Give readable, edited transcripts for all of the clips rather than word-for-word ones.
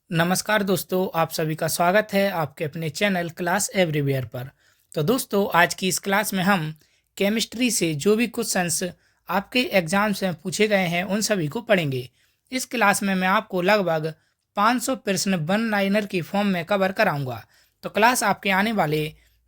नमस्कार दोस्तों, आप सभी का स्वागत है आपके अपने चैनल क्लास एवरीवेयर पर। तो दोस्तों, आज की इस क्लास में हम केमिस्ट्री से जो भी क्वेश्चंस आपके एग्जाम्स में पूछे गए हैं उन सभी को पढ़ेंगे। इस क्लास में मैं आपको लगभग 500 प्रश्न वन लाइनर की फॉर्म में कवर कराऊंगा। तो क्लास आपके आने वाले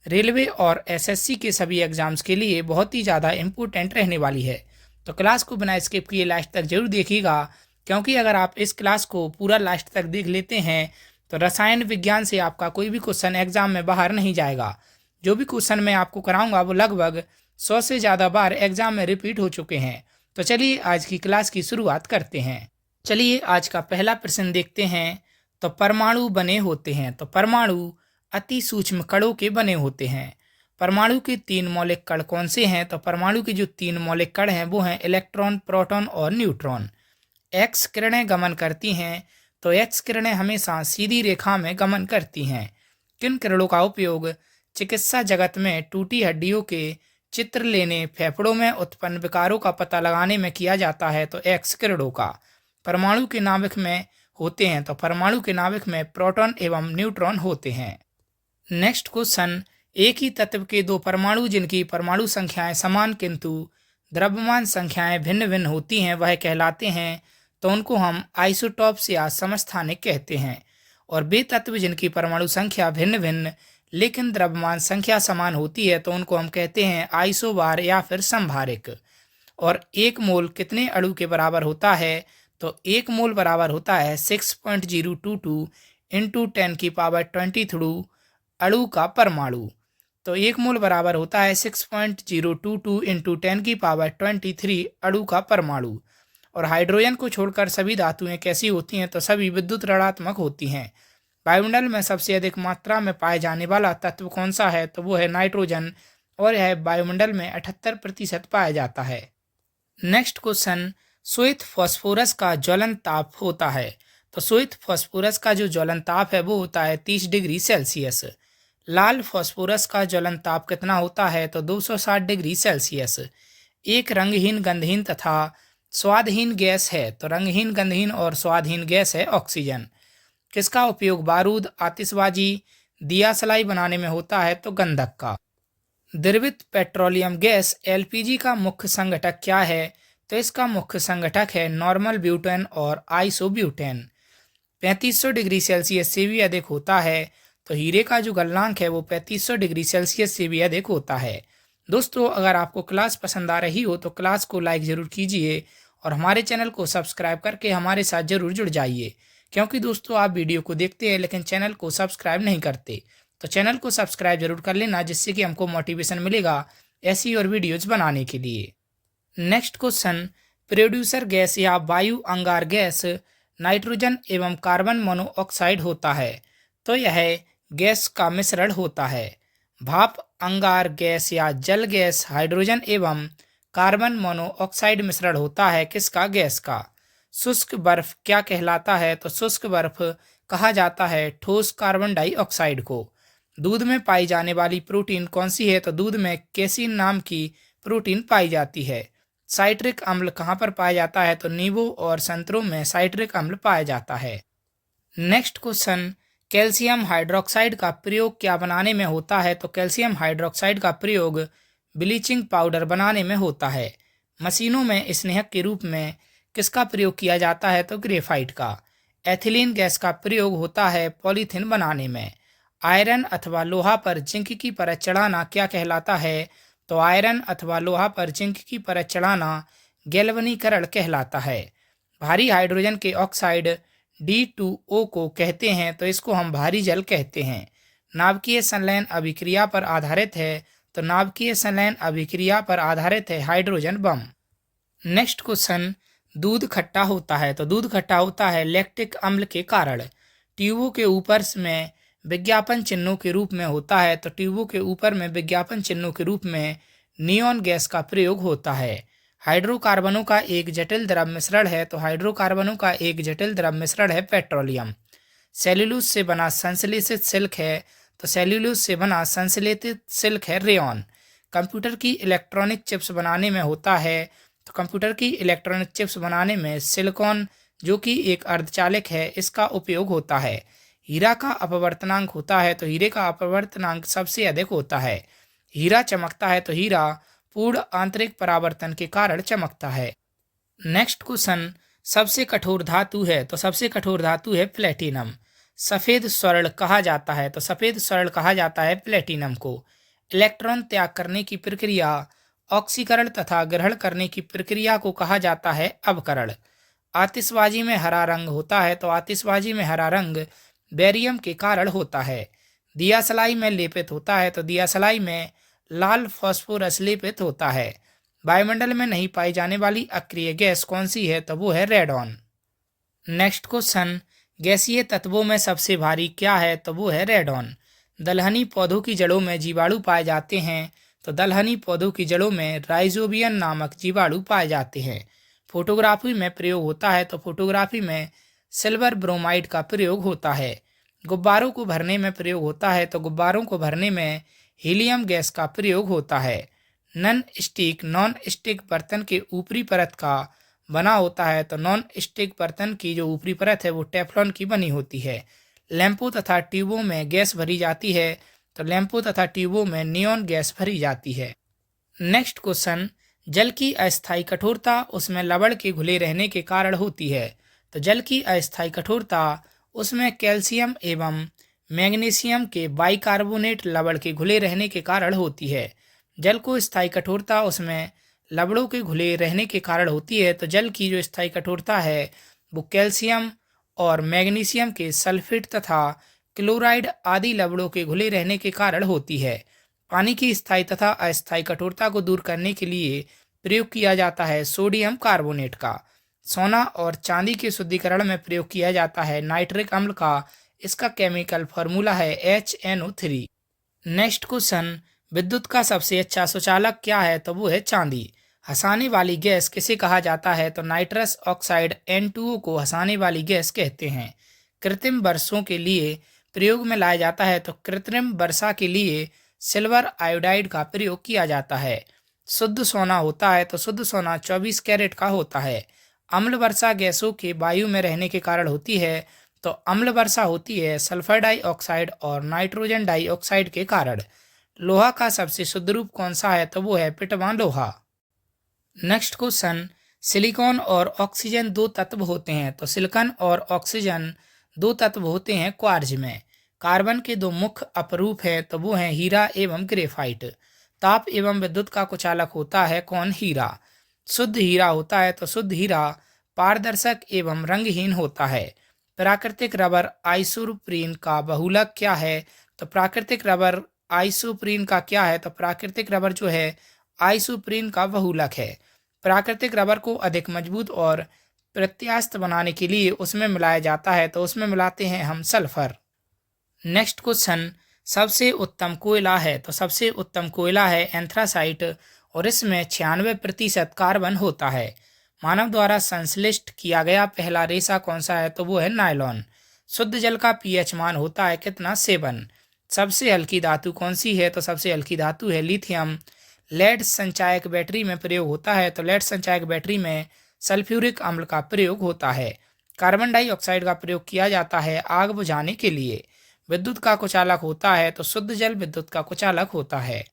रेलवे और एसएससी के सभी एग्जाम्स के लिए बहुत ही ज़्यादा इम्पोर्टेंट रहने वाली है। तो क्लास को बिना स्किप किए लास्ट तक जरूर देखिएगा, क्योंकि अगर आप इस क्लास को पूरा लास्ट तक देख लेते हैं तो रसायन विज्ञान से आपका कोई भी क्वेश्चन एग्जाम में बाहर नहीं जाएगा। जो भी क्वेश्चन मैं आपको कराऊंगा वो लगभग 100 से ज़्यादा बार एग्जाम में रिपीट हो चुके हैं। तो चलिए आज की क्लास की शुरुआत करते हैं। चलिए आज का पहला प्रश्न देखते हैं। तो परमाणु बने होते हैं। तो परमाणु अति सूक्ष्म कणों के बने होते हैं। परमाणु के 3 मौलिक कण कौन से हैं? तो परमाणु के जो 3 मौलिक कण हैं वो हैं इलेक्ट्रॉन, प्रोटॉन और न्यूट्रॉन। एक्स किरणें गमन करती हैं। तो एक्स किरणें हमेशा सीधी रेखा में गमन करती हैं। किन किरणों का उपयोग चिकित्सा जगत में टूटी हड्डियों के चित्र लेने, फेफड़ों में उत्पन्न विकारों का पता लगाने में किया जाता है? तो एक्स किरणों का। परमाणु के नाभिक में होते हैं। तो परमाणु के नाभिक में प्रोटॉन एवं न्यूट्रॉन होते हैं। नेक्स्ट क्वेश्चन, एक ही तत्व के 2 परमाणु जिनकी परमाणु संख्याएं समान किंतु द्रव्यमान संख्याएं भिन्न भिन्न होती हैं वह कहलाते हैं? तो उनको हम आइसोटॉप्स या समस्थानिक कहते हैं। और वे तत्व जिनकी परमाणु संख्या भिन्न भिन्न लेकिन द्रव्यमान संख्या समान होती है तो उनको हम कहते हैं आइसोबार या फिर संभारिक। और 1 मोल कितने अणु के बराबर होता है? तो 1 मोल बराबर होता है 6.022 इंटू 10⁻23 अणु का परमाणु। तो 1 मोल बराबर होता है 6.022 इंटू 10⁻23 अणु का परमाणु। और हाइड्रोजन को छोड़कर सभी धातुएं कैसी होती हैं? तो सभी विद्युत ऋणात्मक होती हैं। वायुमंडल में सबसे अधिक मात्रा में पाए जाने वाला तत्व कौन सा है? तो वो है नाइट्रोजन, और यह वायुमंडल में 78% पाया जाता है। नेक्स्ट क्वेश्चन, श्वेत फास्फोरस का ज्वलन ताप होता है। तो श्वेत फास्फोरस का जो ज्वलन ताप है वो होता है 30 डिग्री सेल्सियस। लाल फास्फोरस का ज्वलन ताप कितना होता है? तो 260 डिग्री सेल्सियस। एक रंगहीन, गंधहीन तथा स्वादहीन गैस है। तो रंगहीन, गंधहीन और स्वादहीन गैस है ऑक्सीजन। किसका उपयोग बारूद, आतिशबाजी, दिया सलाई बनाने में होता है? तो गंधक का। द्रवित पेट्रोलियम गैस एलपीजी का मुख्य संघटक क्या है? तो इसका मुख्य संघटक है नॉर्मल ब्यूटेन और आइसोब्यूटेन। 3500 डिग्री सेल्सियस से भी अधिक होता है। तो हीरे का जो गलनांक है वो 3500 डिग्री सेल्सियस से भी अधिक होता है। दोस्तों, अगर आपको क्लास पसंद आ रही हो तो क्लास को लाइक ज़रूर कीजिए और हमारे चैनल को सब्सक्राइब करके हमारे साथ ज़रूर जुड़ जाइए, क्योंकि दोस्तों आप वीडियो को देखते हैं लेकिन चैनल को सब्सक्राइब नहीं करते। तो चैनल को सब्सक्राइब जरूर कर लेना, जिससे कि हमको मोटिवेशन मिलेगा ऐसी और वीडियोज़ बनाने के लिए। नेक्स्ट क्वेश्चन, प्रोड्यूसर गैस या वायु अंगार गैस नाइट्रोजन एवं कार्बन मोनोऑक्साइड होता है। तो यह गैस का मिश्रण होता है। भाप अंगार गैस या जल गैस हाइड्रोजन एवं कार्बन मोनोऑक्साइड मिश्रण होता है किसका? गैस का। शुष्क बर्फ क्या कहलाता है? तो शुष्क बर्फ कहा जाता है ठोस कार्बन डाइऑक्साइड को। दूध में पाई जाने वाली प्रोटीन कौन सी है? तो दूध में केसिन नाम की प्रोटीन पाई जाती है। साइट्रिक अम्ल कहाँ पर पाया जाता है? तो नींबू और संतरों में साइट्रिक अम्ल पाया जाता है। नेक्स्ट क्वेश्चन, कैल्शियम हाइड्रोक्साइड का प्रयोग क्या बनाने में होता है? तो कैल्शियम हाइड्रोक्साइड का प्रयोग ब्लीचिंग पाउडर बनाने में होता है। मशीनों में स्नेहक के रूप में किसका प्रयोग किया जाता है? तो ग्रेफाइट का। एथिलीन गैस का प्रयोग होता है पॉलीथीन बनाने में। आयरन अथवा लोहा पर जिंक की परत चढ़ाना क्या कहलाता है? तो आयरन अथवा लोहा पर जिंक की परत चढ़ाना गैल्वनीकरण कहलाता है। भारी हाइड्रोजन के ऑक्साइड D2O को कहते हैं, तो इसको हम भारी जल कहते हैं। नाभिकीय संलयन अभिक्रिया पर आधारित है। तो नाभिकीय संलयन अभिक्रिया पर आधारित है हाइड्रोजन बम। नेक्स्ट क्वेश्चन, दूध खट्टा होता है। तो दूध खट्टा होता है लैक्टिक अम्ल के कारण। ट्यूबों के ऊपर में विज्ञापन चिन्हों के रूप में होता है। तो ट्यूबों के ऊपर में विज्ञापन चिन्हों के रूप में नियॉन गैस का प्रयोग होता है। हाइड्रोकार्बनों का एक जटिल द्रव मिश्रण है। तो हाइड्रोकार्बनों का एक जटिल द्रव मिश्रण है पेट्रोलियम। सेल्यूलोज से बना संश्लेषित सिल्क है। तो सेल्यूलोज से बना संश्लेषित सिल्क है रेयॉन। कंप्यूटर की इलेक्ट्रॉनिक चिप्स बनाने में होता है। तो कंप्यूटर की इलेक्ट्रॉनिक चिप्स बनाने में सिलिकॉन जो कि एक अर्धचालक है, इसका उपयोग होता है। हीरा का अपवर्तनांक होता है तो हीरे का अपवर्तनांक सबसे अधिक होता है। हीरा चमकता है तो हीरा पूर्ण आंतरिक परावर्तन के कारण चमकता है। नेक्स्ट क्वेश्चन, सबसे कठोर धातु है तो सबसे कठोर धातु है प्लेटिनम। सफेद स्वर्ण कहा जाता है तो सफेद स्वर्ण कहा जाता है प्लेटिनम को। इलेक्ट्रॉन त्याग करने की प्रक्रिया ऑक्सीकरण तथा ग्रहण करने की प्रक्रिया को कहा जाता है अवकरण। आतिशबाजी में हरा रंग होता है तो आतिशबाजी में हरा रंग बेरियम के कारण होता है। दियासलाई में लेपित होता है तो दियासलाई में लाल फास्फोरस लेपित होता है। वायुमंडल में नहीं पाई जाने वाली अक्रिय गैस कौन सी है तो वो है रेडॉन। नेक्स्ट क्वेश्चन, गैसीय तत्वों में सबसे भारी क्या है तो वो है रेडॉन। दलहनी पौधों की जड़ों में जीवाणु पाए जाते हैं तो दलहनी पौधों की जड़ों में राइजोबियम नामक जीवाणु पाए जाते हैं। फोटोग्राफी में प्रयोग होता है तो फोटोग्राफी में सिल्वर ब्रोमाइड का प्रयोग होता है। गुब्बारों को भरने में प्रयोग होता है तो गुब्बारों को भरने में हीलियम गैस का प्रयोग होता है। नॉन स्टिक बर्तन के ऊपरी परत का बना होता है तो नॉन स्टिक बर्तन की जो ऊपरी परत है वो टेफ्लॉन की बनी होती है। लैंपों तथा ट्यूबों में गैस भरी जाती है तो लैंपों तथा ट्यूबों में नियॉन गैस भरी जाती है। नेक्स्ट क्वेश्चन, जल की अस्थायी कठोरता उसमें लवण के घुले रहने के कारण होती है तो जल की अस्थायी कठोरता उसमें कैल्शियम एवं मैग्नीशियम के बाइकार्बोनेट लवण के घुले रहने के कारण होती है। जल को स्थायी कठोरता उसमें लवणों के घुले रहने के कारण होती है तो जल की जो स्थायी कठोरता है वो कैल्शियम और मैग्नीशियम के सल्फेट तथा क्लोराइड आदि लवणों के घुले रहने के कारण होती है। पानी की स्थायी तथा अस्थायी कठोरता को दूर करने के लिए प्रयोग किया जाता है सोडियम कार्बोनेट का। सोना और चांदी के शुद्धिकरण में प्रयोग किया जाता है नाइट्रिक अम्ल का। इसका केमिकल फार्मूला है HNO3। नेक्स्ट क्वेश्चन, विद्युत का सबसे अच्छा सुचालक क्या है तो वो है चांदी। हंसाने वाली गैस किसे कहा जाता है तो नाइट्रस ऑक्साइड N2O को हंसाने वाली गैस कहते हैं। कृत्रिम वर्षों के लिए प्रयोग में लाया जाता है तो कृत्रिम वर्षा के लिए सिल्वर आयोडाइड का प्रयोग किया जाता है। शुद्ध सोना होता है तो शुद्ध सोना 24 कैरेट का होता है। अम्ल वर्षा गैसों के वायु में रहने के कारण होती है तो अम्ल वर्षा होती है सल्फर डाइऑक्साइड और नाइट्रोजन डाइऑक्साइड के कारण। लोहा का सबसे शुद्ध रूप कौन सा है तो वो है पिटवा लोहा। नेक्स्ट क्वेश्चन, सिलिकॉन और ऑक्सीजन दो तत्व होते हैं तो सिलिकॉन और ऑक्सीजन दो तत्व होते हैं क्वार्ज में। कार्बन के दो मुख्य अपरूप हैं तो वो हैं हीरा एवं ग्रेफाइट। ताप एवं विद्युत का कुचालक होता है कौन? हीरा। शुद्ध हीरा होता है तो शुद्ध हीरा पारदर्शक एवं रंगहीन होता है। प्राकृतिक रबर आइसोप्रीन का बहुलक क्या है तो प्राकृतिक रबर आइसोप्रीन का क्या है तो प्राकृतिक रबर जो है आइसोप्रीन का बहुलक है। प्राकृतिक रबर को अधिक मजबूत और प्रत्यास्थ बनाने के लिए उसमें मिलाया जाता है तो उसमें मिलाते हैं हम सल्फर। नेक्स्ट क्वेश्चन, सबसे उत्तम कोयला है तो सबसे उत्तम कोयला है एंथ्रासाइट और इसमें 96% कार्बन होता है। मानव द्वारा संश्लिष्ट किया गया पहला रेशा कौन सा है तो वो है नायलॉन। शुद्ध जल का पीएच मान होता है कितना? 7। सबसे हल्की धातु कौन सी है तो सबसे हल्की धातु है लिथियम। लेड संचायक बैटरी में प्रयोग होता है तो लेड संचायक बैटरी में सल्फ्यूरिक अम्ल का प्रयोग होता है। कार्बन डाइऑक्साइड का प्रयोग किया जाता है आग बुझाने के लिए। विद्युत का कुचालक होता है तो शुद्ध जल विद्युत का कुचालक होता है।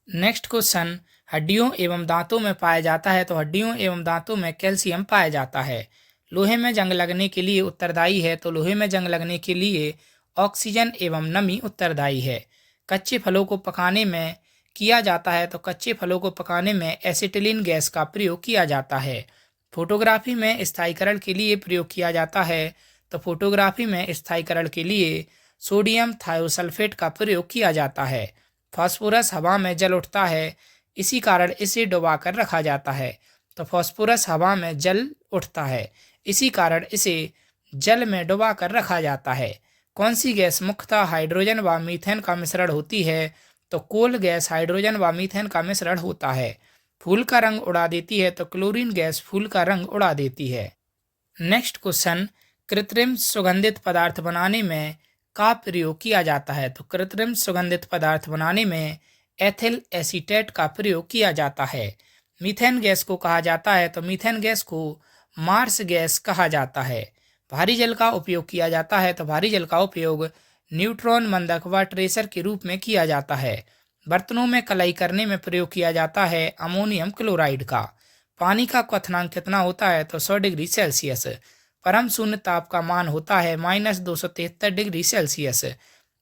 नेक्स्ट क्वेश्चन, हड्डियों एवं दांतों में पाया जाता है तो हड्डियों एवं दांतों में कैल्शियम पाया जाता है। लोहे में जंग लगने के लिए उत्तरदायी है तो लोहे में जंग लगने के लिए ऑक्सीजन एवं नमी उत्तरदायी है। कच्चे फलों को पकाने में किया जाता है तो कच्चे फलों को पकाने में एसिटिलीन गैस का प्रयोग किया जाता है। फोटोग्राफी में स्थायीकरण के लिए प्रयोग किया जाता है तो फोटोग्राफी में स्थायीकरण के लिए सोडियम थायोसल्फेट का प्रयोग किया जाता है। फास्फोरस हवा में जल उठता है, इसी कारण इसे डुबा कर रखा जाता है तो फास्फोरस हवा में जल उठता है, इसी कारण इसे जल में डुबा कर रखा जाता है। कौन सी गैस मुख्यतः हाइड्रोजन व मीथेन का मिश्रण होती है तो कोल गैस हाइड्रोजन व मीथेन का मिश्रण होता है। फूल का रंग उड़ा देती है तो क्लोरीन गैस फूल का रंग उड़ा देती है। नेक्स्ट क्वेश्चन, कृत्रिम सुगंधित पदार्थ बनाने में का प्रयोग किया जाता है तो कृत्रिम सुगंधित पदार्थ बनाने में एथिल एसीटेट का प्रयोग किया जाता है। मीथेन गैस को कहा जाता है तो मीथेन गैस को मार्स गैस कहा जाता है। भारी जल का उपयोग किया जाता है तो भारी जल का उपयोग न्यूट्रॉन मंदक व ट्रेसर के रूप में किया जाता है। बर्तनों में कलाई करने में प्रयोग किया जाता है अमोनियम क्लोराइड का। पानी का क्वथनांक कितना होता है तो 100 डिग्री सेल्सियस। परम शून्य ताप का मान होता है -273 डिग्री सेल्सियस।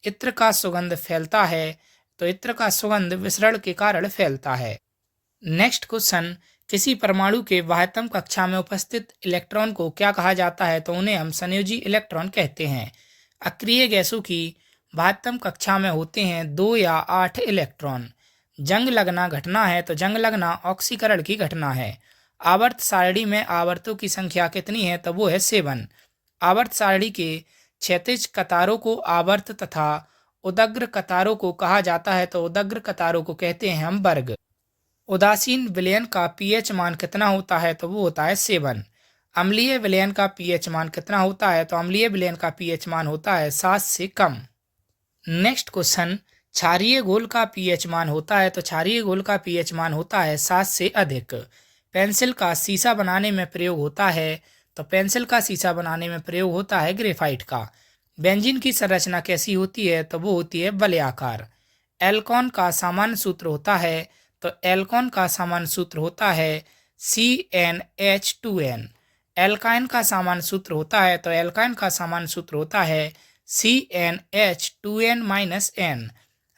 इत्र का सुगंध फैलता है तो इत्र का सुगंध विसरण के कारण फैलता है। नेक्स्ट क्वेश्चन, किसी परमाणु के बाह्यतम कक्षा में उपस्थित इलेक्ट्रॉन को क्या कहा जाता है तो उन्हें हम संयोजी इलेक्ट्रॉन कहते हैं। अक्रिय गैसों की बाह्यतम कक्षा में होते हैं 2 या 8 इलेक्ट्रॉन। जंग लगना घटना है तो जंग लगना ऑक्सीकरण की घटना है। आवर्त सारणी में आवर्तों की संख्या कितनी है तो वो है 7। आवर्त सारणी के क्षैतिज कतारों को आवर्त तथा उदग्र कतारों को कहा जाता है तो उदग्र कतारों को कहते हैं हम वर्ग। उदासीन विलयन का पीएच मान कितना होता है तो वो होता है 7। अम्लीय विलयन का पीएच मान कितना होता है तो अम्लीय विलयन का पीएच मान होता है 7 से कम। नेक्स्ट क्वेश्चन, क्षारीय घोल का पीएच मान होता है तो क्षारीय घोल का पीएच मान होता है 7 से अधिक। पेंसिल का शीशा बनाने में प्रयोग होता है तो पेंसिल का शीशा बनाने में प्रयोग होता है ग्रेफाइट का। बेंजीन की संरचना कैसी होती है तो वो होती है वलयाकार। एल्कोन का सामान्य सूत्र होता है तो एल्कोन का सामान्य सूत्र होता है CnH2n। एल्काइन का सामान्य सूत्र होता है तो एल्काइन का सामान्य सूत्र होता है CnH2n-n।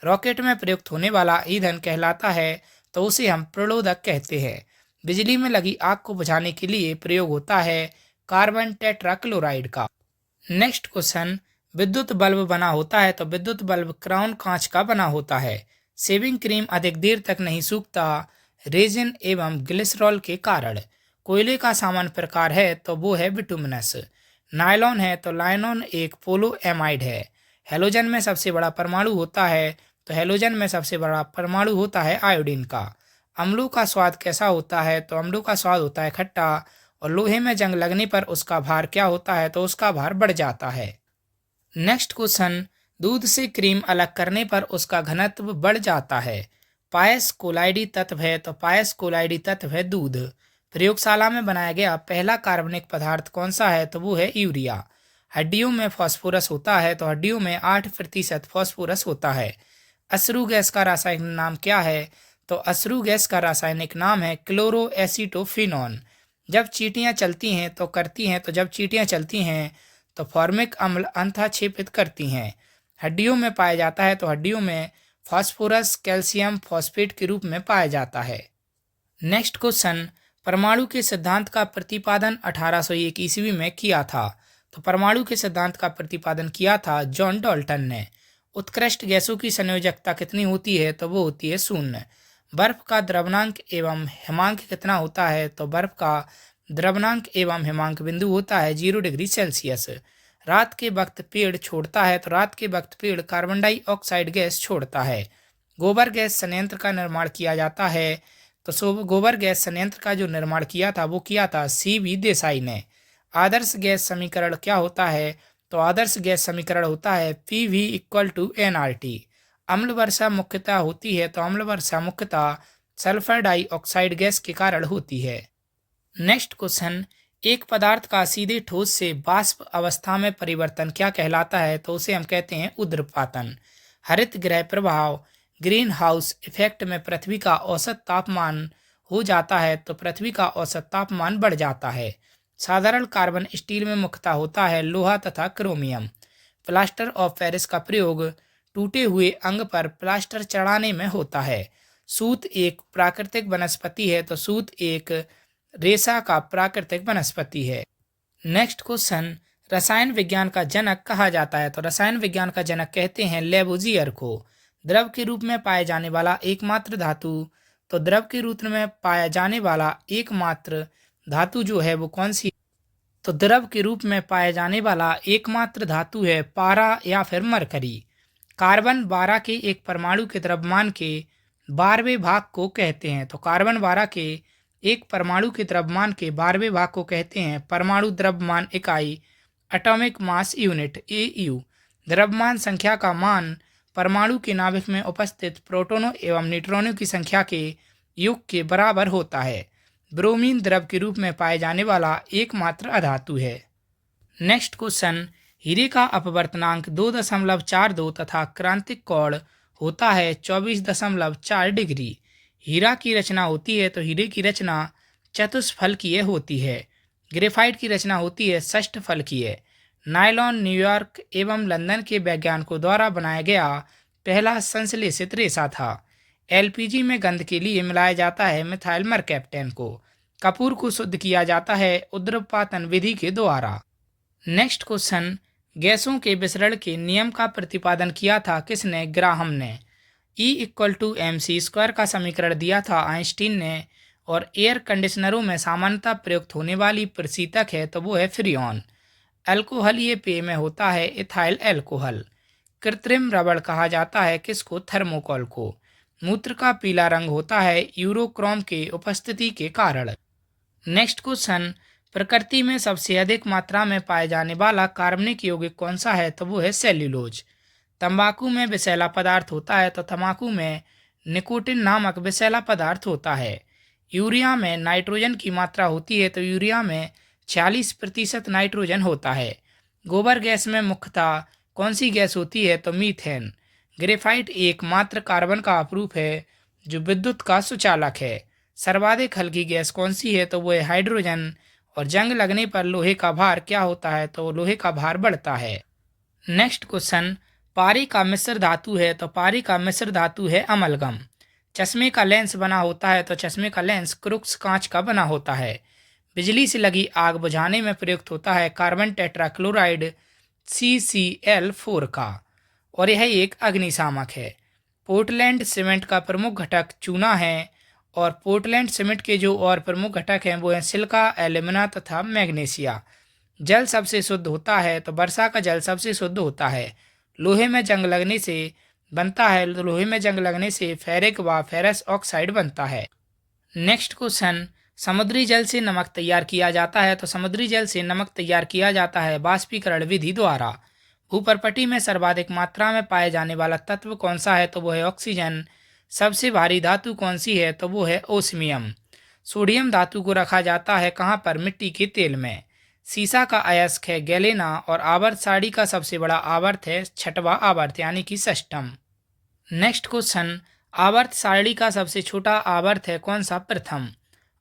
रॉकेट में प्रयुक्त होने वाला ईंधन कहलाता है तो उसे हम प्रलोदक कहते हैं। बिजली में लगी आग को बुझाने के लिए प्रयोग होता है कार्बन टेट्राक्लोराइड का। नेक्स्ट क्वेश्चन, विद्युत बल्ब बना होता है तो विद्युत बल्ब क्राउन कांच का बना होता है। शेविंग क्रीम अधिक देर तक नहीं सूखता रेजिन एवं ग्लिसरॉल के कारण। कोयले का सामान्य प्रकार है तो वो है बिटुमिनस। नायलॉन है तो लाइनॉन एक पोलो एमाइड है। हेलोजन में सबसे बड़ा परमाणु होता है तो हेलोजन में सबसे बड़ा परमाणु होता है आयोडीन का। अम्लों का स्वाद कैसा होता है तो अम्लों का स्वाद होता है खट्टा। और लोहे में जंग लगने पर उसका भार क्या होता है तो उसका भार बढ़ जाता है। नेक्स्ट क्वेश्चन, दूध से क्रीम अलग करने पर उसका घनत्व बढ़ जाता है। पायस कोलाइडी तत्व है तो पायस कोलाइडी तत्व है दूध। प्रयोगशाला में बनाया गया पहला कार्बनिक पदार्थ कौन सा है तो वो है यूरिया। हड्डियों में फास्फोरस होता है तो हड्डियों में 8% फास्फोरस होता है। अश्रु गैस का रासायनिक नाम क्या है तो अश्रु गैस का रासायनिक नाम है क्लोरोएसिटोफिनॉन। जब चींटियां चलती हैं तो फॉर्मिक अम्ल अंतःक्षेपित करती हैं। हड्डियों में पाया जाता है तो हड्डियों में फास्फोरस कैल्शियम फॉस्फेट के रूप में पाया जाता है। नेक्स्ट क्वेश्चन, परमाणु के सिद्धांत का प्रतिपादन 1801 ईस्वी में किया था तो परमाणु के सिद्धांत का प्रतिपादन किया था जॉन डाल्टन ने। उत्कृष्ट गैसों की संयोजकता कितनी होती है तो वो होती है 0। बर्फ का द्रवनांक एवं हिमांक कितना होता है तो बर्फ का द्रवनांक एवं हिमांक बिंदु होता है 0 डिग्री सेल्सियस। रात के वक्त पेड़ छोड़ता है तो रात के वक्त पेड़ कार्बन डाइऑक्साइड गैस छोड़ता है। गोबर गैस संयंत्र का निर्माण किया जाता है तो गोबर गैस संयंत्र का जो निर्माण किया था वो किया था CB देसाई ने। आदर्श गैस समीकरण क्या होता है तो आदर्श गैस समीकरण होता है PV = nRT। अम्ल वर्षा मुख्यतः होती है तो अम्ल वर्षा मुख्यतः सल्फर डाइऑक्साइड गैस के कारण होती है। नेक्स्ट क्वेश्चन, एक पदार्थ का सीधे ठोस से वाष्प अवस्था में परिवर्तन क्या कहलाता है तो उसे हम कहते हैं ऊर्ध्वपातन। हरित गृह प्रभाव ग्रीन हाउस इफेक्ट में पृथ्वी का औसत तापमान हो जाता है तो पृथ्वी का औसत तापमान बढ़ जाता है। साधारण कार्बन स्टील में मुख्यतः होता है लोहा तथा क्रोमियम। प्लास्टर ऑफ पेरिस का प्रयोग टूटे हुए अंग पर प्लास्टर चढ़ाने में होता है। सूत एक प्राकृतिक वनस्पति है तो सूत एक रेशा का प्राकृतिक वनस्पति है। नेक्स्ट क्वेश्चन, रसायन विज्ञान का जनक कहा जाता है तो रसायन विज्ञान का जनक कहते हैं लेबोजियर को। द्रव के रूप में पाए जाने वाला एकमात्र धातु तो द्रव के रूप में पाया जाने वाला एकमात्र धातु जो है वो कौन सी तो द्रव के रूप में पाए जाने वाला एकमात्र धातु है पारा या फिर मरकरी। कार्बन 12 के एक परमाणु के द्रव्यमान के 12वें भाग को कहते हैं तो कार्बन 12 के एक परमाणु के द्रव्यमान के 12वें भाग को कहते हैं परमाणु द्रव्यमान इकाई एटॉमिक मास यूनिट AU। द्रव्यमान संख्या का मान परमाणु के नाभिक में उपस्थित प्रोटॉनों एवं न्यूट्रॉनों की संख्या के योग के बराबर होता है। ब्रोमीन द्रव के रूप में पाए जाने वाला एकमात्र अधातु है। नेक्स्ट क्वेश्चन, हीरे का अपवर्तनांक 2.42 तथा क्रांतिक कोण होता है 24.4 डिग्री। हीरा की रचना होती है तो हीरे की रचना चतुष्फलकीय होती है। ग्रेफाइट की रचना होती है षष्ठफलकीय। नायलॉन न्यूयॉर्क एवं लंदन के वैज्ञानिकों द्वारा बनाया गया पहला संश्लेषित रेशा था। एलपीजी में गंध के लिए मिलाया जाता है मिथाइल मरकैप्टेन को। कपूर को शुद्ध किया जाता है ऊर्ध्वपातन विधि के द्वारा। नेक्स्ट क्वेश्चन, गैसों के विसरण के नियम का प्रतिपादन किया था किसने? ग्राहम ने। E=mc² का समीकरण दिया था आइंस्टीन ने। और एयर कंडीशनरों में सामान्यतः प्रयुक्त होने वाली प्रशीतक है तो वो है फ्रियोन। अल्कोहल ये पेय में होता है इथाइल अल्कोहल। कृत्रिम रबड़ कहा जाता है किसको? थर्मोकोल को। मूत्र का पीला रंग होता है यूरोक्रोम के उपस्थिति के कारण। नेक्स्ट क्वेश्चन, प्रकृति में सबसे अधिक मात्रा में पाए जाने वाला कार्बनिक यौगिक कौन सा है तो वो है सेल्यूलोज। तंबाकू में विषैला पदार्थ होता है तो तंबाकू में निकोटिन नामक विषैला पदार्थ होता है। यूरिया में नाइट्रोजन की मात्रा होती है तो यूरिया में 46% नाइट्रोजन होता है। गोबर गैस में मुख्यतः कौन सी गैस होती है तो मीथेन। ग्रेफाइट एकमात्र कार्बन का अपरूप है जो विद्युत का सुचालक है। सर्वाधिक हल्की गैस कौन सी है तो वो है हाइड्रोजन। और जंग लगने पर लोहे का भार क्या होता है तो लोहे का भार बढ़ता है। नेक्स्ट क्वेश्चन, पारे का मिश्र धातु है तो पारे का मिश्र धातु है अमलगम। चश्मे का लेंस बना होता है तो चश्मे का लेंस क्रुक्स कांच का बना होता है। बिजली से लगी आग बुझाने में प्रयुक्त होता है कार्बन टेट्राक्लोराइड CCl4 का। और यह एक अग्निशामक है। पोर्टलैंड सीमेंट का प्रमुख घटक चूना है। और पोर्टलैंड सीमेंट के जो और प्रमुख घटक हैं वो हैं सिलिका, एल्यूमिना तथा मैग्नीशिया। जल सबसे शुद्ध होता है तो वर्षा का जल सबसे शुद्ध होता है। लोहे में जंग लगने से बनता है तो लोहे में जंग लगने से फेरिक व फेरस ऑक्साइड बनता है। नेक्स्ट क्वेश्चन, समुद्री जल से नमक तैयार किया जाता है तो समुद्री जल से नमक तैयार किया जाता है वाष्पीकरण विधि द्वारा। भूपर्पटी में सर्वाधिक मात्रा में पाए जाने वाला तत्व कौन सा है तो वो है ऑक्सीजन। सबसे भारी धातु कौन सी है तो वो है ओस्मियम। सोडियम धातु को रखा जाता है कहाँ पर? मिट्टी के तेल में। सीसा का अयस्क है गैलेना। और आवर्त सारणी का सबसे बड़ा आवर्त है छठवां आवर्त यानी कि षष्ठम। नेक्स्ट क्वेश्चन, आवर्त सारणी का सबसे छोटा आवर्त है कौन सा? प्रथम।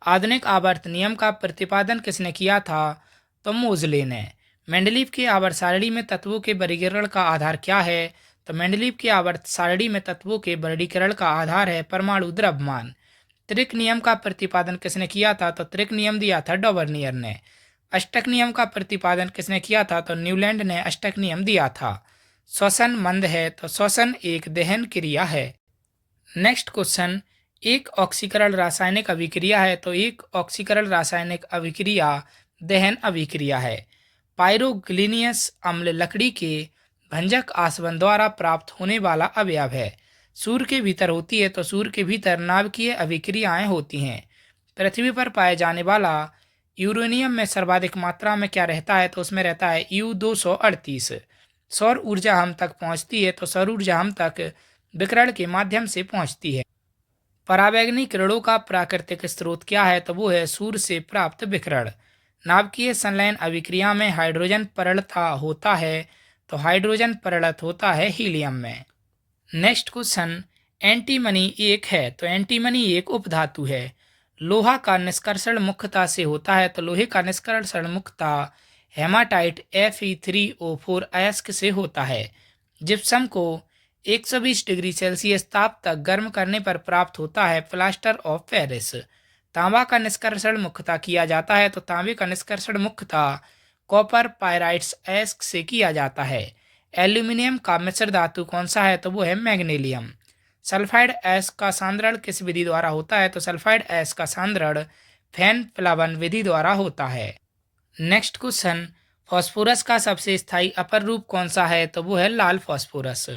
आधुनिक आवर्त नियम का प्रतिपादन किसने किया था तो मोजले ने। मेंडलीव के आवर्त सारणी में तत्वों के वर्गीकरण का आधार क्या है तो मेंडलीव के आवर्त सारणी में तत्वों के वर्गीकरण का आधार है परमाणु द्रव्यमान। त्रिक नियम का प्रतिपादन किसने किया था तो त्रिक नियम दिया था डॉवर्नियर ने। अष्टक नियम का प्रतिपादन किसने किया था तो न्यूलैंड ने अष्टक नियम दिया था। श्वसन मंद है तो श्वसन एक दहन क्रिया है। नेक्स्ट क्वेश्चन, एक ऑक्सीकरण रासायनिक अभिक्रिया है तो एक ऑक्सीकरण रासायनिक अभिक्रिया दहन अभिक्रिया है। पायरोग्लिनियस अम्ल लकड़ी के भंजक आसवन द्वारा प्राप्त होने वाला अवयव है। सूर्य के भीतर होती है तो सूर्य के भीतर नाभिकीय अभिक्रियाएं होती हैं। पृथ्वी पर पाए जाने वाला यूरेनियम में सर्वाधिक मात्रा में क्या रहता है तो उसमें रहता है U-238। सौर ऊर्जा हम तक पहुंचती है तो सौर ऊर्जा हम तक विकिरण के माध्यम से पहुंचती है। पराबैंगनी किरणों का प्राकृतिक स्रोत क्या है तो वो है सूर्य से प्राप्त विकिरण। नाभिकीय संलयन अभिक्रिया में हाइड्रोजन तरलता होता है तो हाइड्रोजन तरलित होता है हीलियम में। नेक्स्ट क्वेश्चन, एंटीमनी एक है तो एंटीमनी एक उपधातु है। लोहा का निष्कर्षण मुख्यता से होता है तो लोहे का निष्कर्षण मुख्यता हेमाटाइट Fe3O4 अयस्क से होता है। जिप्सम को 120 डिग्री सेल्सियस ताप तक गर्म करने पर प्राप्त होता है प्लास्टर ऑफ पेरिस। तांबा का निष्कर्षण मुख्यता किया जाता है तो तांबे का निष्कर्षण मुख्यता कॉपर पायराइट्स अयस्क से किया जाता है। एल्यूमिनियम का मिश्र धातु कौन सा है तो वो है मैग्नीशियम। सल्फाइड अयस्क का सांद्रण किस विधि द्वारा होता है तो सल्फाइड अयस्क का सांद्रण फैन प्लावन विधि द्वारा होता है। नेक्स्ट क्वेश्चन, फास्फोरस का सबसे स्थायी अपर रूप कौन सा है तो वो है लाल फास्फोरस।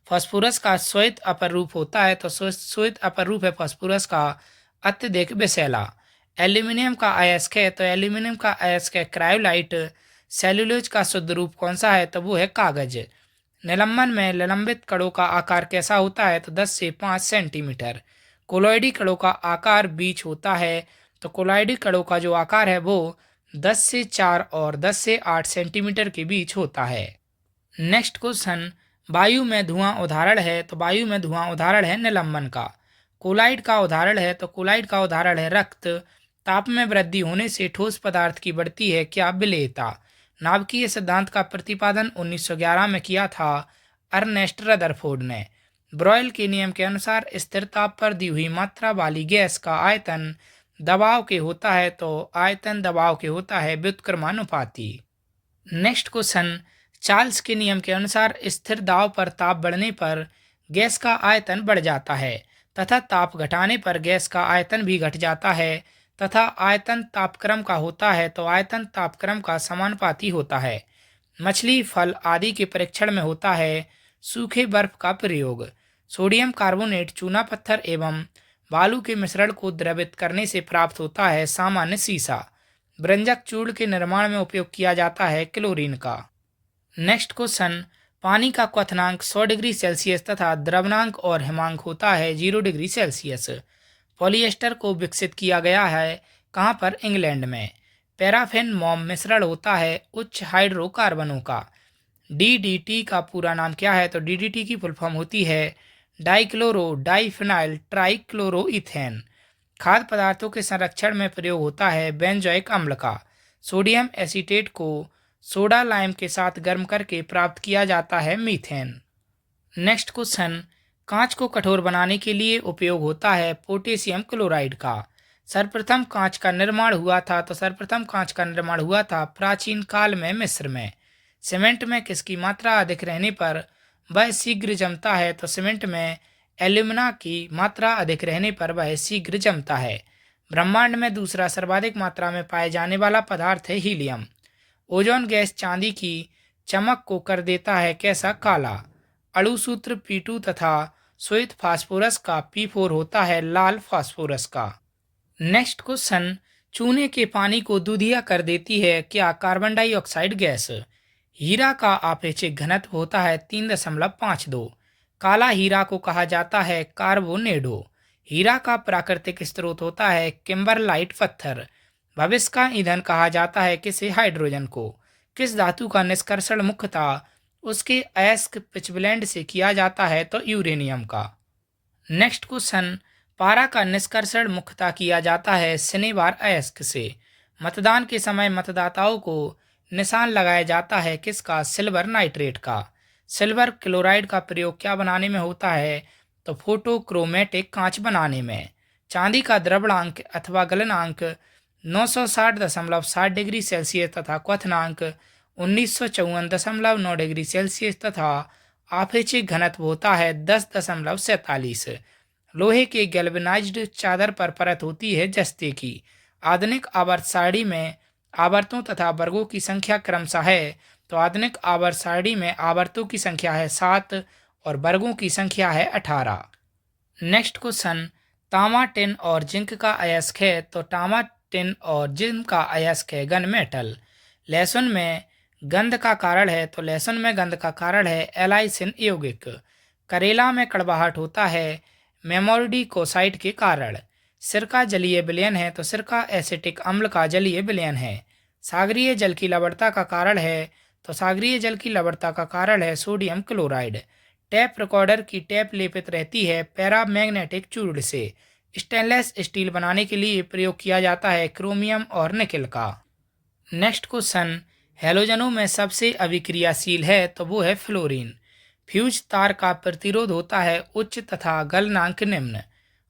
फास्फोरस का श्वेत अपर रूप होता है तो श्वेत अपर रूप है फास्फोरस का अत्यधिक विषैला। एल्यूमिनियम का अयस्क है तो एल्यूमिनियम का अयस्क है क्रायोलाइट। सेल्यूलोज का शुद्ध रूप कौन सा है तो वो है कागज। निलंबन में निलंबित कणों का आकार कैसा होता है तो 10 से 5 सेंटीमीटर। कोलॉइडी कणों का आकार बीच होता है तो कोलाइडिक कणों का जो आकार है वो 10 से 4 और 10 से 8 सेंटीमीटर के बीच होता है। नेक्स्ट क्वेश्चन, वायु में धुआं उदाहरण है, तो वायु में धुआं उदाहरण है निलंबन का। कोलाइड का उदाहरण है, तो कोलाइड का उदाहरण है रक्त। ताप में वृद्धि होने से ठोस पदार्थ की बढ़ती है क्या? विलेयता। नाभिकीय सिद्धांत का प्रतिपादन 1911 में किया था अर्नेस्ट रदरफोर्ड ने। ब्रॉयल के नियम के अनुसार स्थिर ताप पर दी हुई मात्रा वाली गैस का आयतन दबाव के होता है, तो आयतन दबाव के होता है व्युत्क्रमानुपाती। नेक्स्ट क्वेश्चन, चार्ल्स के नियम के अनुसार स्थिर दाब पर ताप बढ़ने पर गैस का आयतन बढ़ जाता है तथा ताप घटाने पर गैस का आयतन भी घट जाता है तथा आयतन तापक्रम का होता है, तो आयतन तापक्रम का समानुपाती होता है। मछली, फल आदि के परीक्षण में होता है सूखे बर्फ का प्रयोग। सोडियम कार्बोनेट चूना पत्थर एवं बालू के मिश्रण को द्रवित करने से प्राप्त होता है सामान्य सीसा। ब्रंजक चूर्ण के निर्माण में उपयोग किया जाता है क्लोरीन का। नेक्स्ट क्वेश्चन, पानी का क्वथनांक 100 डिग्री सेल्सियस तथा द्रवनांक और हिमांक होता है 0 डिग्री सेल्सियस। पॉलिएस्टर को विकसित किया गया है कहाँ पर? इंग्लैंड में। पैराफिन मोम मिश्रण होता है उच्च हाइड्रोकार्बनों का। डीडीटी का पूरा नाम क्या है? तो डीडीटी की फुल फॉर्म होती है डाइक्लोरो डाइफिनाइल ट्राइक्लोरोइथेन। खाद्य पदार्थों के संरक्षण में प्रयोग होता है बेंजोइक अम्ल का। सोडियम एसीटेट को सोडा लाइम के साथ गर्म करके प्राप्त किया जाता है मीथेन। नेक्स्ट क्वेश्चन, कांच को कठोर बनाने के लिए उपयोग होता है पोटेशियम क्लोराइड का। सर्वप्रथम कांच का निर्माण हुआ था, तो सर्वप्रथम कांच का निर्माण हुआ था प्राचीन काल में मिस्र में। सीमेंट में किसकी मात्रा अधिक रहने पर वह शीघ्र जमता है? तो सीमेंट में एल्यूमिना की मात्रा अधिक रहने पर वह शीघ्र जमता है। ब्रह्मांड में दूसरा सर्वाधिक मात्रा में पाए जाने वाला पदार्थ है हीलियम। ओजोन गैस चांदी की चमक को कर देता है कैसा? काला। अणुसूत्र P2 तथा श्वेत फास्फोरस का P4 होता है लाल फास्फोरस का। नेक्स्ट क्वेश्चन, चूने के पानी को दूधिया कर देती है क्या? Carbon dioxide gas. हीरा का आपेक्षिक घनत्व होता है 3.52। काला हीरा को कहा जाता है कार्बोनेडो। हीरा का प्राकृतिक स्रोत होता है किम्बरलाइट पत्थर। भविष्य का ईंधन कहा जाता है किसे? हाइड्रोजन को। किस धातु का निष्कर्षण मुख्यतः उसके अयस्क पिचब्लेंड से किया जाता है? तो यूरेनियम का। नेक्स्ट क्वेश्चन, पारा का निष्कर्षण मुख्यतः किया जाता है शनिवार अयस्क से। मतदान के समय मतदाताओं को निशान लगाया जाता है किसका? सिल्वर नाइट्रेट का। सिल्वर क्लोराइड का प्रयोग क्या बनाने में होता है? तो फोटोक्रोमेटिक कांच बनाने में। चांदी का द्रवणांक अथवा गलनांक 960.7 डिग्री सेल्सियस तथा क्वथनांक 1954.9 डिग्री सेल्सियस तथा आपेक्षिक घनत्व होता है 10.47। लोहे के गैल्वेनाइज्ड चादर पर परत होती है जस्ते की। आधुनिक आवर्त सारणी में आवर्तों तथा वर्गों की संख्या क्रमशः है, तो आधुनिक आवर्त सारणी में आवर्तों की संख्या है 7 और वर्गों की संख्या है 18। नेक्स्ट क्वेश्चन, तांबा, टिन और जिंक का अयस्क है, तो तांबा, टिन और जिंक का अयस्क है गन मेटल। लहसुन में गंध का कारण है, तो लहसुन में गंध का कारण है एलाइसिन यौगिक। करेला में कड़वाहट होता है मेमोरिडिकोसाइड के कारण। सिरका जलीय विलयन है, तो सिरका एसिटिक अम्ल का जलीय विलयन है। सागरीय जल की लवणता का कारण है, तो सागरीय जल की लवणता का कारण है सोडियम क्लोराइड। टैप रिकॉर्डर की टैप लेपित रहती है पैरामैग्नेटिक चूर्ण से। स्टेनलेस स्टील बनाने के लिए प्रयोग किया जाता है क्रोमियम और निकेल का। नेक्स्ट क्वेश्चन, हैलोजनों में सबसे अभिक्रियाशील है, तो वो है फ्लोरीन। फ्यूज तार का प्रतिरोध होता है उच्च तथा गलनांक निम्न।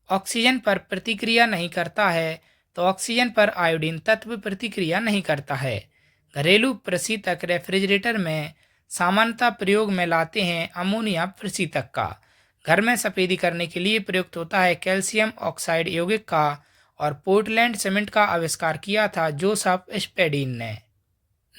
ऑक्सीजन पर प्रतिक्रिया नहीं करता है, तो ऑक्सीजन पर आयोडीन तत्व प्रतिक्रिया नहीं करता है। घरेलू प्रशीतक रेफ्रिजरेटर में सामान्यतः प्रयोग में लाते हैं अमोनिया प्रशीतक का। घर में सफेदी करने के लिए प्रयुक्त होता है कैल्शियम ऑक्साइड यौगिक का और पोर्टलैंड सीमेंट का आविष्कार किया था जोसेफ स्पेडिन ने।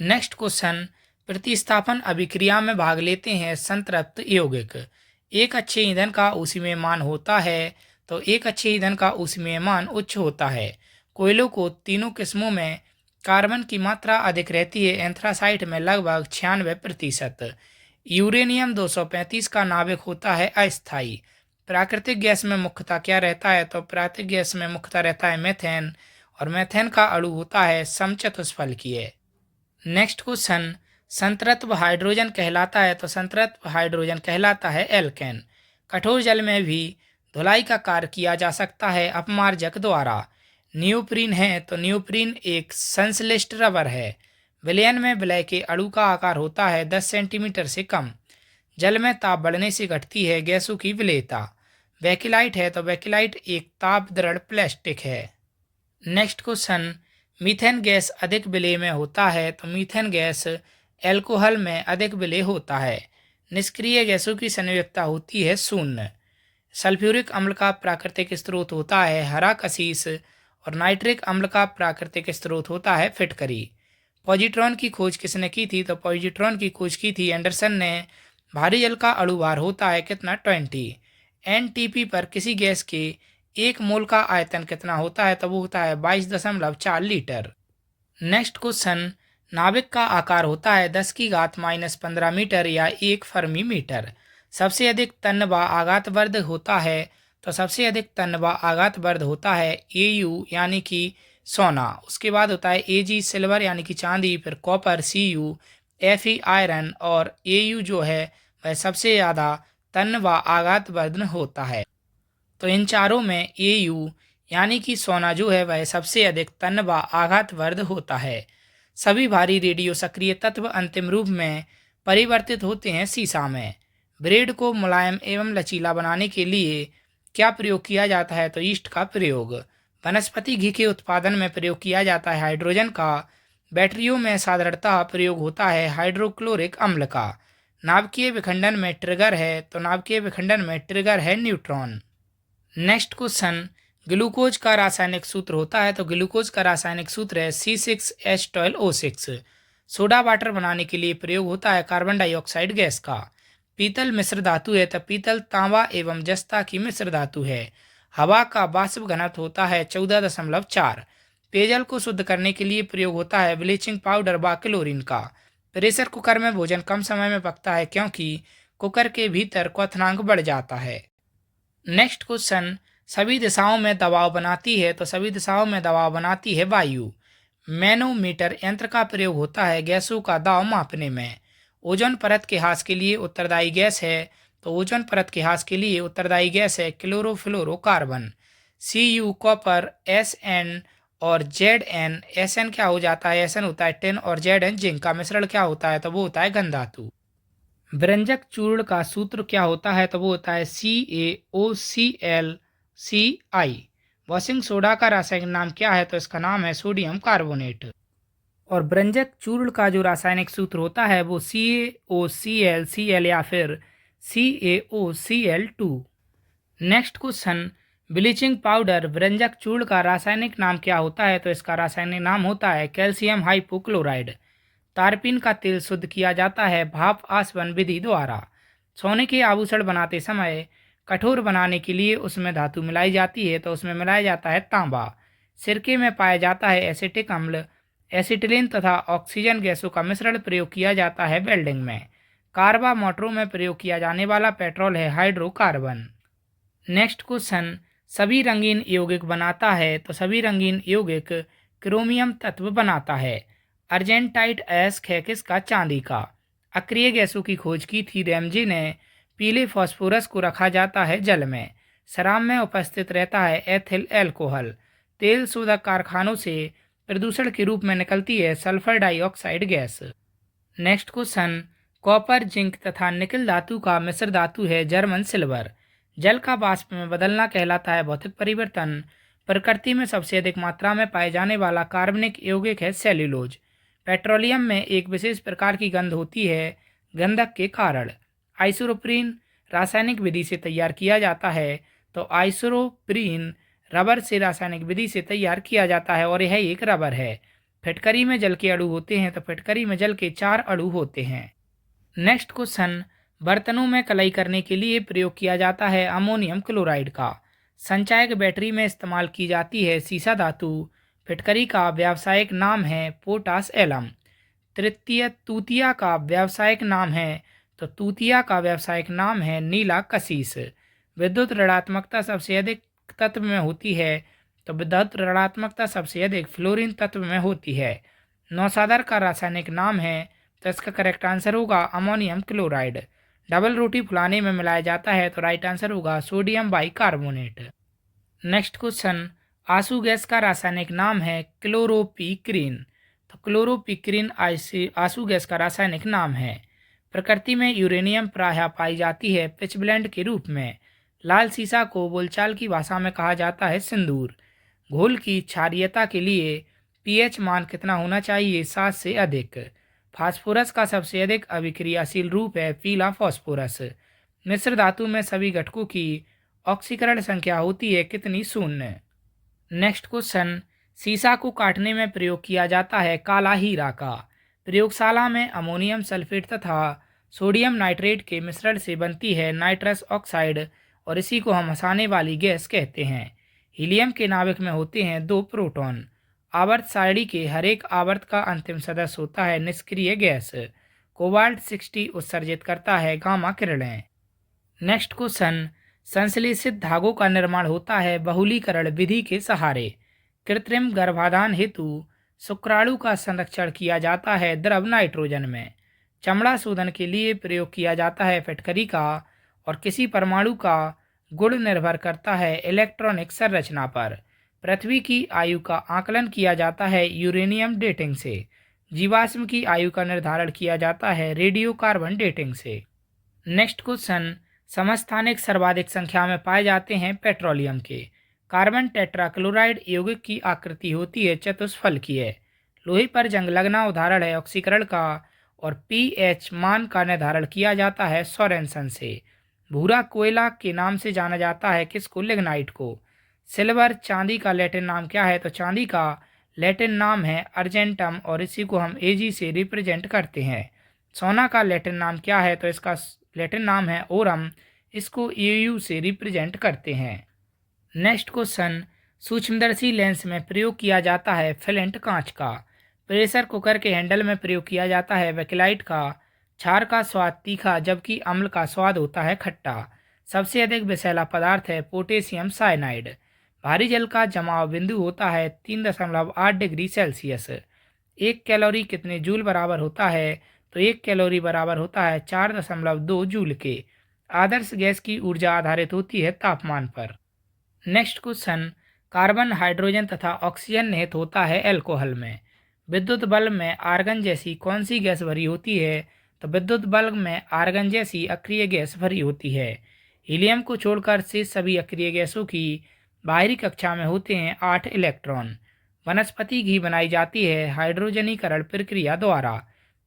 नेक्स्ट क्वेश्चन, प्रतिस्थापन अभिक्रिया में भाग लेते हैं संतृप्त यौगिक। एक अच्छे ईंधन का ऊष्मीयमान होता है, तो एक अच्छे ईंधन का ऊष्मीयमान उच्च होता है। कोयलों को तीनों किस्मों में कार्बन की मात्रा अधिक रहती है, एंथ्रासाइट में लगभग 96%। यूरेनियम 235 का नाभिक होता है अस्थायी। प्राकृतिक गैस में मुख्यतः क्या रहता है? तो प्राकृतिक गैस में मुख्यतः रहता है मेथेन और मेथेन का अणु होता है समचतुष्फलकीय। नेक्स्ट क्वेश्चन, संतृप्त हाइड्रोजन कहलाता है तो संतृप्त हाइड्रोजन कहलाता है एल्केन। कठोर जल में भी धुलाई का कार्य किया जा सकता है अपमार्जक द्वारा। नियोप्रीन है तो नियोप्रीन एक संश्लिष्ट रबर है। विलयन में विलय के अणु का आकार होता है 10 सेंटीमीटर से कम। जल में ताप बढ़ने से घटती है गैसों की विलेयता। बैकिलाइट है तो बैकिलाइट एक ताप दृढ़ प्लास्टिक है। नेक्स्ट क्वेश्चन, मीथेन गैस अधिक विलेय में होता है तो मीथेन गैस एल्कोहल में अधिक विलेय होता है। निष्क्रिय गैसों की संयुक्तता होती है 0। सल्फ्यूरिक अम्ल का प्राकृतिक स्रोत होता है हरा कशीस और नाइट्रिक अम्ल का प्राकृतिक स्रोत होता है फिटकरी। पॉजिट्रॉन की खोज किसने की थी तो पॉजिट्रॉन की खोज की थी एंडरसन ने। भारी जल का अणु भार होता है कितना 20। एनटीपी पर किसी गैस के 1 मोल का आयतन कितना होता है तो वो होता है 22.4 लीटर। नेक्स्ट क्वेश्चन, नाभिक का आकार होता है 10⁻⁻15 मीटर या 1 फर्मी मीटर। सबसे अधिक तन्य व आघातवर्ध होता है तो सबसे अधिक तन्य व आघातवर्ध होता है एयू यानी कि सोना। उसके बाद होता है एजी सिल्वर यानी कि चांदी, फिर कॉपर सीयू, एफई आयरन और एयू जो है वह सबसे ज़्यादा तन्य व आघातवर्ध होता है। तो इन चारों में एयू यानी कि सोना जो है वह सबसे अधिक तन्य व आघातवर्ध होता है। सभी भारी रेडियो सक्रिय तत्व अंतिम रूप में परिवर्तित होते हैं सीसा में। ब्रेड को मुलायम एवं लचीला बनाने के लिए क्या प्रयोग किया जाता है तो ईस्ट का प्रयोग। वनस्पति घी के उत्पादन में प्रयोग किया जाता है हाइड्रोजन का। बैटरियों में साधारणतः प्रयोग होता है हाइड्रोक्लोरिक अम्ल का। नाभिकीय विखंडन में ट्रिगर है तो नाभिकीय विखंडन में ट्रिगर है न्यूट्रॉन। नेक्स्ट क्वेश्चन, ग्लूकोज का रासायनिक सूत्र होता है तो ग्लूकोज का रासायनिक सूत्र है C6H12O6। सोडा वाटर बनाने के लिए प्रयोग होता है कार्बन डाइऑक्साइड गैस का। पीतल मिश्र धातु है तो पीतल तांबा एवं जस्ता की मिश्र धातु है। हवा का वाष्प घनत्व होता है 14.4। पेयजल को शुद्ध करने के लिए प्रयोग होता है ब्लीचिंग पाउडर व क्लोरीन का। प्रेशर कुकर में भोजन कम समय में पकता है क्योंकि कुकर के भीतर क्वथनांक बढ़ जाता है। नेक्स्ट क्वेश्चन, सभी दिशाओं में दबाव बनाती है तो सभी दिशाओं में दबाव बनाती है वायु। मैनोमीटर यंत्र का प्रयोग होता है गैसों का दाब मापने में। ओजोन परत के ह्रास के लिए उत्तरदायी गैस है तो ओजोन परत के ह्रास के लिए उत्तरदायी गैस है क्लोरोफ्लोरोकार्बन। Cu कॉपर, Sn और Zn। Sn क्या हो जाता है, Sn होता है टिन और Zn जिंक का मिश्रण क्या होता है तो वो होता है घन धातु। व्यंजक चूर्ण का सूत्र क्या होता है तो वो होता है CaOClCl। वॉशिंग सोडा का रासायनिक नाम क्या है तो इसका नाम है सोडियम कार्बोनेट। और व्यंजक चूर्ण का जो रासायनिक सूत्र होता है वो CaOClCl या फिर CaOCl2। Next question, bleaching powder व्यंजक चूर्ण का रासायनिक नाम क्या होता है तो इसका रासायनिक नाम होता है कैल्शियम हाइपोक्लोराइड। तारपीन का तेल शुद्ध किया जाता है भाप आसवन विधि द्वारा। सोने के आभूषण बनाते समय कठोर बनाने के लिए उसमें धातु मिलाई जाती है तो उसमें मिलाया जाता है तांबा। सिरके में पाया जाता है एसिटिक अम्ल। एसिटिलीन तथा ऑक्सीजन गैसों का मिश्रण प्रयोग किया जाता है वेल्डिंग में। कार्बा मोटरों में प्रयोग किया जाने वाला पेट्रोल है हाइड्रोकार्बन। नेक्स्ट क्वेश्चन, सभी रंगीन यौगिक बनाता है तो सभी रंगीन यौगिक क्रोमियम तत्व बनाता है। अर्जेंटाइट अयस्क है किसका, चांदी का। अक्रिय गैसों की खोज की थी रैमजे ने। पीले फास्फोरस को रखा जाता है जल में। शराब में उपस्थित रहता है एथिल एल्कोहल। तेल शोधक कारखानों से प्रदूषण के रूप में निकलती है sulphur dioxide gas. Next question, copper, zinc तथा निकल धातु का मिश्र धातु है जर्मन सिल्वर। जल का वाष्प में बदलना कहलाता है भौतिक परिवर्तन। प्रकृति में सबसे अधिक मात्रा में पाए जाने वाला कार्बनिक यौगिक है सेल्यूलोज। पेट्रोलियम में एक विशेष प्रकार की गंध होती है गंधक के कारण। आइसोप्रीन रासायनिक विधि से तैयार किया जाता है तो आइसोप्रीन रबर से रासायनिक विधि से तैयार किया जाता है और यह एक रबर है। फिटकरी में जल के अणु होते हैं तो फिटकरी में जल के 4 अणु होते हैं। नेक्स्ट क्वेश्चन, बर्तनों में कलई करने के लिए प्रयोग किया जाता है अमोनियम क्लोराइड का। संचायक बैटरी में इस्तेमाल की जाती है सीसा धातु। फिटकरी का व्यावसायिक नाम है पोटास एलम। तूतिया का व्यावसायिक नाम है तो तूतिया का व्यावसायिक नाम है नीला कशीस। विद्युत ऋणात्मकता सबसे अधिक तत्व में होती है तो विद्युत ऋणात्मकता सबसे अधिक फ्लोरीन तत्व में होती है। नौसादर का रासायनिक नाम है, तो इसका करेक्ट आंसर होगा अमोनियम क्लोराइड। डबल रोटी फुलाने में मिलाया जाता है, तो राइट आंसर होगा सोडियम बाइकार्बोनेट। नेक्स्ट क्वेश्चन, आंसू गैस का रासायनिक नाम है क्लोरोपिक्रीन। तो क्लोरोपिक्रीन आंसू गैस का रासायनिक नाम है। प्रकृति में यूरेनियम प्रायः पाई जाती है पिचब्लेंड के रूप में। लाल सीसा को बोलचाल की भाषा में कहा जाता है सिंदूर। घोल की क्षारीयता के लिए पीएच मान कितना होना चाहिए? 7 से अधिक। फास्फोरस का सबसे अधिक अभिक्रियाशील रूप है पीला फास्फोरस। मिश्र धातु में सभी घटकों की ऑक्सीकरण संख्या होती है कितनी? 0। नेक्स्ट क्वेश्चन, सीसा को काटने में प्रयोग किया जाता है काला हीरा का। प्रयोगशाला में अमोनियम सल्फेट तथा सोडियम नाइट्रेट के मिश्रण से बनती है नाइट्रस ऑक्साइड, और इसी को हम हंसाने वाली गैस कहते हैं। हीलियम के नाभिक में होते हैं 2 प्रोटॉन। आवर्त सारणी के हर एक आवर्त का अंतिम सदस्य होता है निष्क्रिय गैस। कोबाल्ट 60 उत्सर्जित करता है गामा किरणें। नेक्स्ट क्वेश्चन, संश्लेषित धागों का निर्माण होता है बहुलीकरण विधि के सहारे। कृत्रिम गर्भाधान हेतु शुक्राणु का संरक्षण किया जाता है द्रव नाइट्रोजन में। चमड़ा शोधन के लिए प्रयोग किया जाता है फिटकरी का, और किसी परमाणु का गुण निर्भर करता है इलेक्ट्रॉनिक संरचना पर। पृथ्वी की आयु का आकलन किया जाता है यूरेनियम डेटिंग से। जीवाश्म की आयु का निर्धारण किया जाता है रेडियो कार्बन डेटिंग से। नेक्स्ट क्वेश्चन, समस्थानिक सर्वाधिक संख्या में पाए जाते हैं पेट्रोलियम के। कार्बन टेट्राक्लोराइड यौगिक की आकृति होती है चतुष्फलकीय। लोहे पर जंग लगना उदाहरण है ऑक्सीकरण का, और पीएच मान का निर्धारण किया जाता है सोरेनसन से। भूरा कोयला के नाम से जाना जाता है किसको? लिग्नाइट को। सिल्वर चांदी का लैटिन नाम क्या है? तो चांदी का लैटिन नाम है अर्जेंटम, और इसी को हम एजी से रिप्रेजेंट करते हैं। सोना का लैटिन नाम क्या है? तो इसका लैटिन नाम है ओरम, इसको एयू से रिप्रेजेंट करते हैं। नेक्स्ट क्वेश्चन, सूक्ष्मदर्शी लेंस में प्रयोग किया जाता है फ्लिंट कांच का। प्रेशर कुकर के हैंडल में प्रयोग किया जाता है बेकेलाइट का। क्षार का स्वाद तीखा जबकि अम्ल का स्वाद होता है खट्टा। सबसे अधिक विषैला पदार्थ है पोटेशियम साइनाइड। भारी जल का जमाव बिंदु होता है 3.8 डिग्री सेल्सियस। 1 कैलोरी कितने जूल बराबर होता है? तो 1 कैलोरी बराबर होता है 4.2 जूल के। आदर्श गैस की ऊर्जा आधारित होती है तापमान पर। नेक्स्ट क्वेश्चन, कार्बन हाइड्रोजन तथा ऑक्सीजन निहित होता है अल्कोहल में। विद्युत बल्ब में आर्गन जैसी कौन सी गैस भरी होती है? तो विद्युत बल्ब में आर्गन जैसी अक्रिय गैस भरी होती है। हीलियम को छोड़कर शेष सभी अक्रिय गैसों की बाहरी कक्षा में होते हैं 8 इलेक्ट्रॉन। वनस्पति घी बनाई जाती है हाइड्रोजनीकरण प्रक्रिया द्वारा।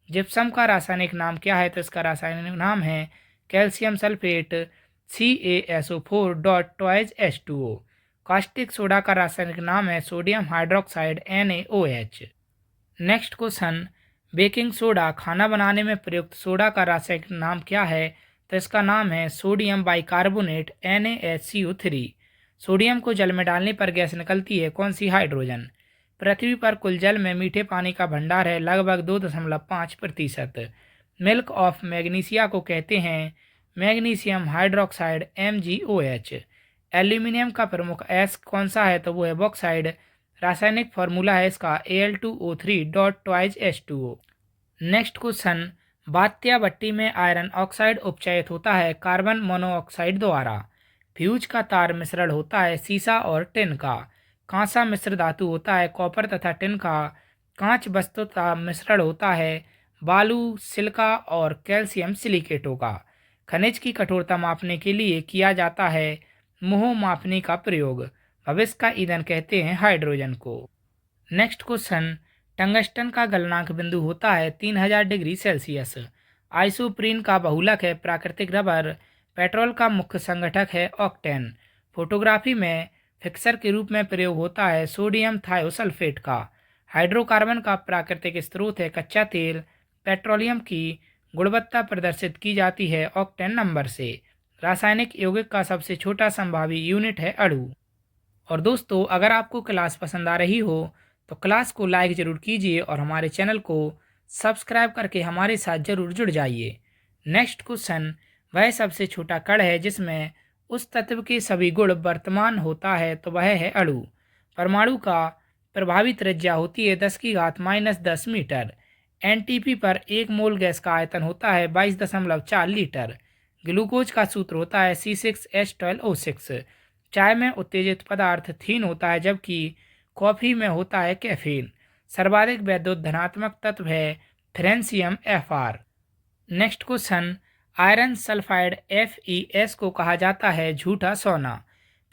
जिप्सम का रासायनिक नाम क्या है? तो इसका रासायनिक नाम है calcium sulphate CaSO4.2H2O। Caustic soda का रासायनिक नाम है sodium hydroxide NaOH। Next question, baking soda खाना बनाने में प्रयुक्त सोडा का रासायनिक नाम क्या है? तो इसका नाम है सोडियम बाइकार्बोनेट NaHCO3। सोडियम को जल में डालने पर गैस निकलती है कौन सी? हाइड्रोजन। पृथ्वी पर कुल जल में मीठे पानी का भंडार है लगभग 2.5%। मिल्क ऑफ मैग्नीशिया को कहते हैं मैग्नीशियम हाइड्रोक्साइड MgOH। एल्यूमिनियम का प्रमुख एस कौन सा है? तो वो है बॉक्साइड। रासायनिक फार्मूला है इसका Al2O3.2H2O। नेक्स्ट क्वेश्चन, बात्या भट्टी में आयरन ऑक्साइड उपचयित होता है कार्बन मोनोऑक्साइड द्वारा। फ्यूज का तार मिश्रण होता है सीसा और टिन का। कांसा मिश्र धातु होता है कॉपर तथा टिन का। कांच वस्तु का मिश्रण होता है बालू, सिलिका और कैल्शियम सिलिकेटों का। खनिज की कठोरता मापने के लिए किया जाता है मोह मापने का प्रयोग। भविष्य का ईंधन कहते हैं हाइड्रोजन को। नेक्स्ट क्वेश्चन, टंगस्टन का गलनांक बिंदु होता है 3000 डिग्री सेल्सियस। आइसोप्रीन का बहुलक है प्राकृतिक रबर। पेट्रोल का मुख्य संगठक है ऑक्टेन। फोटोग्राफी में फिक्सर के रूप में प्रयोग होता है सोडियम थायोसल्फेट का। हाइड्रोकार्बन का प्राकृतिक स्रोत है कच्चा तेल। पेट्रोलियम की गुणवत्ता प्रदर्शित की जाती है ऑक्टेन नंबर से। रासायनिक यौगिक का सबसे छोटा संभावी यूनिट है अणु। और दोस्तों, अगर आपको क्लास पसंद आ रही हो तो क्लास को लाइक ज़रूर कीजिए और हमारे चैनल को सब्सक्राइब करके हमारे साथ ज़रूर जुड़ जाइए। नेक्स्ट क्वेश्चन, वह सबसे छोटा कण है जिसमें उस तत्व के सभी गुण वर्तमान होता है, तो वह है अणु। परमाणु का प्रभावी त्रिज्या होती है 10⁻⁻10 मीटर। एनटीपी पर 1 मोल गैस का आयतन होता है 22.4 लीटर। ग्लूकोज का सूत्र होता है C6H12O6। चाय में उत्तेजित पदार्थ थीन होता है जबकि कॉफ़ी में होता है कैफीन। सर्वाधिक वैद्युत धनात्मक तत्व है francium Fr। Next question, iron sulphide FeS को कहा जाता है झूठा सोना।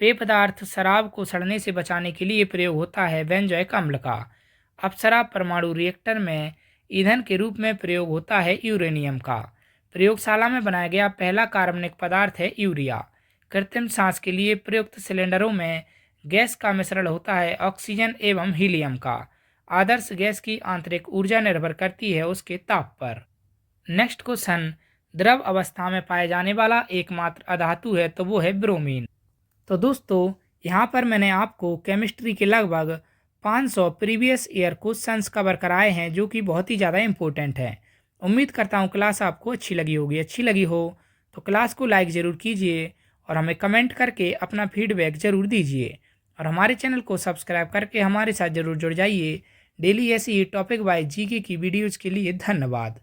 पेय पदार्थ शराब को सड़ने से बचाने के लिए प्रयोग होता है बेंजोइक अम्ल का। अप्सरा परमाणु रिएक्टर में ईंधन के रूप में प्रयोग होता है यूरेनियम का। प्रयोगशाला में बनाया गया पहला कार्बनिक पदार्थ है यूरिया। कृत्रिम सांस के लिए प्रयुक्त सिलेंडरों में गैस का मिश्रण होता है ऑक्सीजन एवं हीलियम का। आदर्श गैस की आंतरिक ऊर्जा निर्भर करती है उसके ताप पर। नेक्स्ट क्वेश्चन, द्रव अवस्था में पाए जाने वाला एकमात्र अधातु है तो वो है ब्रोमीन। तो दोस्तों यहाँ पर मैंने आपको केमिस्ट्री के लगभग 500 प्रीवियस ईयर क्वेश्चंस कवर कराए हैं जो कि बहुत ही ज़्यादा इंपॉर्टेंट हैं। उम्मीद करता हूँ क्लास आपको अच्छी लगी होगी। अच्छी लगी हो तो क्लास को लाइक ज़रूर कीजिए और हमें कमेंट करके अपना फीडबैक ज़रूर दीजिए और हमारे चैनल को सब्सक्राइब करके हमारे साथ ज़रूर जुड़ जाइए। डेली ऐसी ही टॉपिक वाइज जीके की वीडियोज़ के लिए धन्यवाद।